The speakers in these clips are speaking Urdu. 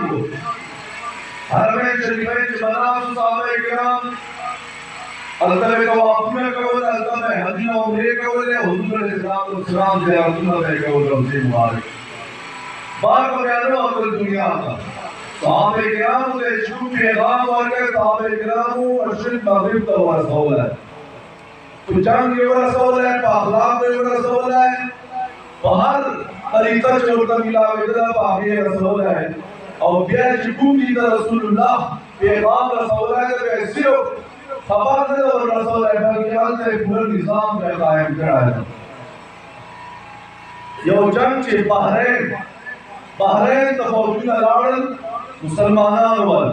کو حرمین شریفین چھ مناسو صحابہ اکرام الطبع توافیہ کولے الطبع حجنہ عمرے کولے حضور علیہ السلام زیارتنا بے کولے رمضی مبارک بار کو بیانو اکل دنیا کا صحابہ اکرام سے شروع پیغام ورکے صحابہ اکرام ارشد مغرب تو رسول ہے تو جنگ یہ رسول ہے اخلاق یہ رسول ہے ہر طریقہ چلتا ملا ویدہ پاکی رسول ہے اور بیائے چکو کی دا رسول اللہ پیغام رسول ہے کہ صرف خبر دے اور رسول ہے بلکہ اللہ پورا نظام کا قائم کرا ہے یہ جنگ چھے بحرین تفوجین لارن مسلمانان وال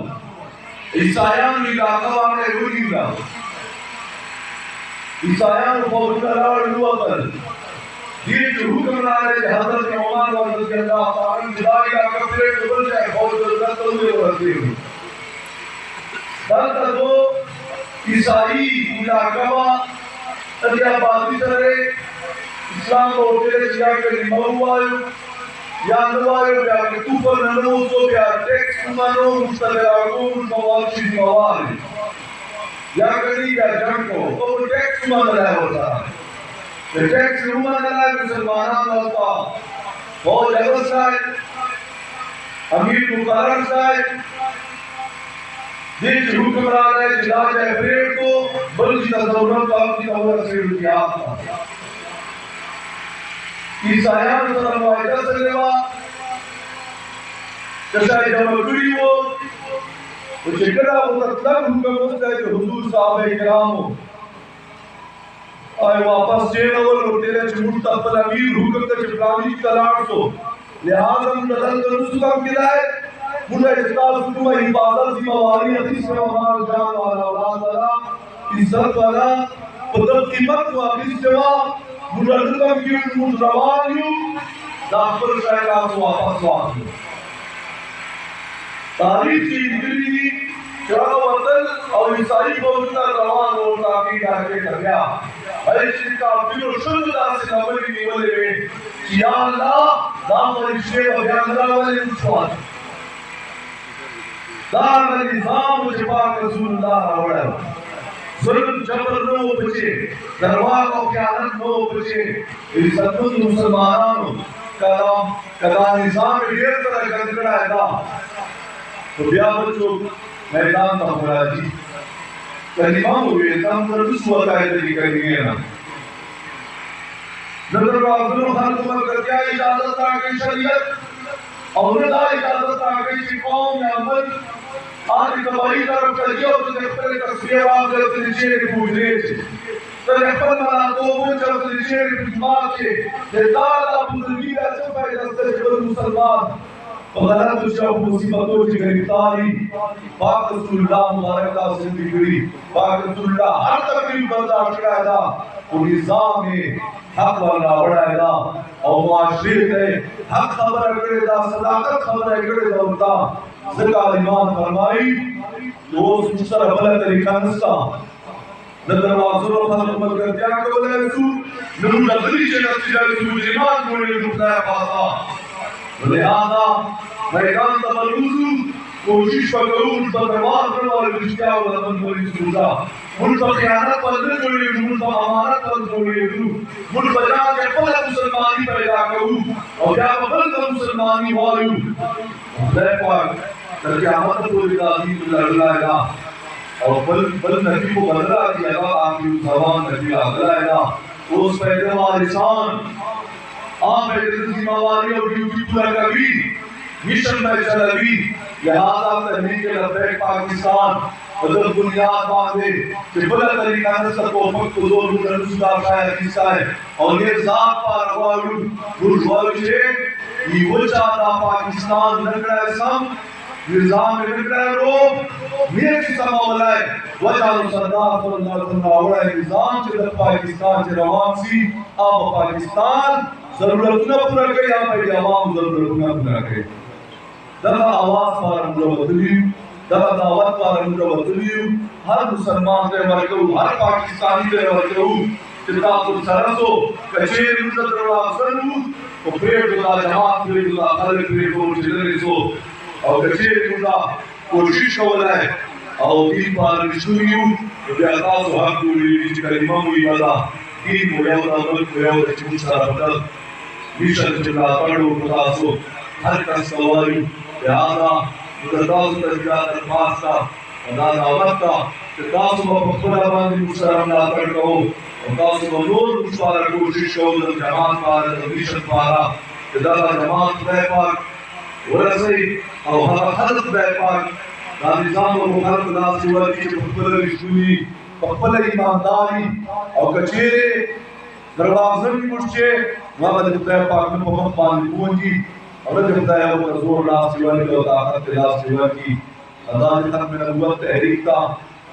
عیسائیان علاقہ وانے روی گا عیسائیان تفوجین لارن وال یہ جو حکمران ہے حضرت عمر رضی اللہ تعالی جدائی کا کپڑے قبل جائے فوج اللہ تلوے ورزی ہوئی دلتا دو عیسائی علاقہ تجیہ بازی سرے اسلام کو ہوتے سیا کے نمو آئے یا نوائے یا کہ توفر ننو سو یا ٹیکس منو مستقراغون مواشی مواری یا کری یا جنگ کو تو ٹیکس من رہے ہوتا ہے ٹیکس من رہے مسلمانان ہوتا فوج اول صاحب امیر مقرر صاحب دیکھ حکمران ہے جدا جائے بریڈ کو بلکہ تصورت کا اپنی طور سے اتحاد تھا عیسائیان صلی اللہ علیہ وسلم جیسا جمعکری ہو وہ چکرہ وہ تطلق حکم ہوتا ہے کہ حضور صحابہ اکرام ہو آئے واپس چین اول اور تیرے چموٹ تقبل امیر حکم کا چپرانی تلاٹ سو لہذا مدد درست کم کیا ہے مجھے اجتاز حکومہ حفاظت سی مواری حدیث میں ہمارا جان والا اولاد والا عزت والا قدرت قیمت واقعی جواب مجھے کی مجھ روان یوں داخل شاید آپ واپس واقعی تاریخ کی انگلی چرا وطن اور عیسائی بہتنا روان اور تاقید آگے کر گیا ایسی کا بل و شدہ سے نبری نیولے میں یا اللہ دام و رشتے و بیاندرہ والے انسوان دار میں نظام و جفاق رسول اللہ روڑا ظلم جبر نو بچے درواق و قیادت نو بچے عزت مند مسلمانانو کدا نظام دیر طرح گندگڑا ہے دا تو بیا بچو میدان تا ہوا جی کلمہ ہوئے تم پر اس وقت آئے طریقہ نہیں ہے نا نظر رازنو خلق مکر کیا اجازت آگئی شریعت اور ندا اجازت آگئی سی قوم یا عمل آج کبھائی طرف چلیے اور تجھے اپنے تصویر آگے اپنے نشے کے پوچھنے سے تجھے اپنے منا دو پوچھ اپنے نشے کے پوچھمات سے دیدار آپ بزرگی کا چپا ہے دستے جبر مسلمان غلط شب مصیبتوں کی گرفتاری پاک رسول اللہ مبارک کا زندگی پاک رسول اللہ ہر تقریب برداشت کرائے گا اور نظام میں حق والا بڑھائے گا اور معاشرے کے حق خبر اگڑے گا صداقت خبر اگڑے گا ہوتا ذکر ایمان فرمائی تو اس مشتر بلا طریقہ نستا نظر واضح و خلق مدر کیا کہ وہ رسول نرو نظری سے نتیجہ رسول ایمان موڑے رکھتا ہے پاسا لہذا میدان تملوزو کوشش پکرو ان پر درواز کرو اور رشتہ و رمضان کوئی سوزا ان پر خیانت پر نہ جوڑے ان پر امانت پر جوڑے ان پر جان کے پہلے مسلمانی پیدا کرو اور کیا بلد مسلمانی والو لے پاک در قیامت کو عزیز اللہ گا اور بل نبی کو بدلا دیا گا آخری زبان نبی آگلائے گا اس پیدے وارثان آپ ایک ذمہ واری اور ڈیوٹی پورا کری مشن میں چلوی لہذا تحریک لبیک پاکستان ادھر بنیاد باندھے کہ بلا طریقہ نسل کو فقط حضور رسول اللہ حدیثہ ہے اور یہ ذات پار والو برجوالو چھے یہ وہ چاہتا پاکستان نگڑے سم نظام نگڑے روب نیک سما ملائے وجہ سردار صلی اللہ علیہ وسلم آوڑا نظام چھے پاکستان چھے روان سی آپ پاکستان ضرورت نہ پورا کرے آپ ایک عوام ضرورت نہ پورا کرے دفع آواز پارا مجھے بدلیو دفع دعوت پارا مجھے بدلیو ہر مسلمان پہ مرکو ہر پاکستانی پہ مرکو کتاب سرسو کچھیر عزت روا سنو تو پیٹ اللہ جماعت پیٹ اللہ خلق پیٹ اور چلے سو اور کچھے خدا کوشش کولا ہے اور دین پار رسولیو بیا تاسو حق دولی چی کلمہ ہوئی بدا دین مویو دا ملک مویو دا چی مستر بدل میشن چلا پڑھو تاسو ہر کس سوالیو لہذا تاسو تجربہ درخواست کا خدا دعوت کا کہ تاسو بخبرہ باندی مستر امنا کرو اور تاسو بنور مستر کوشش کو در جماعت پارا در میشن پارا کہ در جماعت بے پاک ورسی اور حضرت بے پاک نظام و مخالف ناسی ورکی چی بخبر رسولی بخبر ایمانداری اور کچھے دروازن مجھے وہاں بے پاک میں محمد پانی پونجی اور جب دائے وہ رسول ناسی ورکی اور طاقت ناسی ورکی ازاد ختم نبوت تحریک تا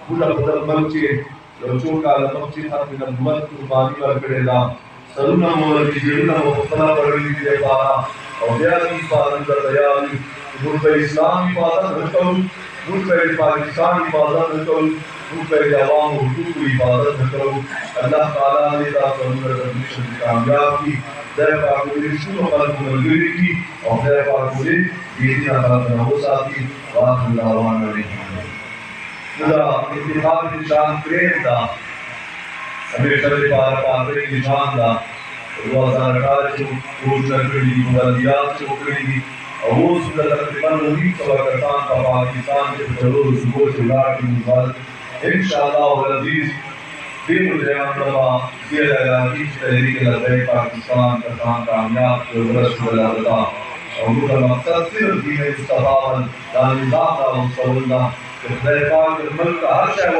بھولا بدل ملچے لوچوں کا لمقچی ختم نبوت قربانی ورکڑے دا سلونہ مورکی جیلونہ مخصلہ پڑھنی دے پارا اور بیادی پارن کا تیاری ملک اسلام حفاظت رکھو ملک پاکستان حفاظت رکھو ملک عوام حقوق کی حفاظت رکھو اللہ تعالیٰ نے تاکہ انہوں نے مشن کامیاب کی دے پاکولی شروع خلق ملگری کی اور دے پاکولی دیدی خلق نبو ساتھی وآخر اللہ روان علیہ خدا انتخاب نشان کریم دا ہمیشہ دے پارا پاکری نشان دا روزہ رکھا جو روز نکڑی مغلیات چوکڑی دی اور صلی تقریباً وہی سوا کرتان کا پاکستان کے ضرور صبح چلار کی مبارک انشاءاللہ والعزیز دین الجیان ربا زیر علاقی تحریک لبیک پاکستان کرتان کامیاب کے رسول اللہ تعالیٰ اور وہ کا مقصد صرف دین مصطفیٰ دان نظام کا مصطفیٰ کہ خدای پاک ملک کا ہر شہر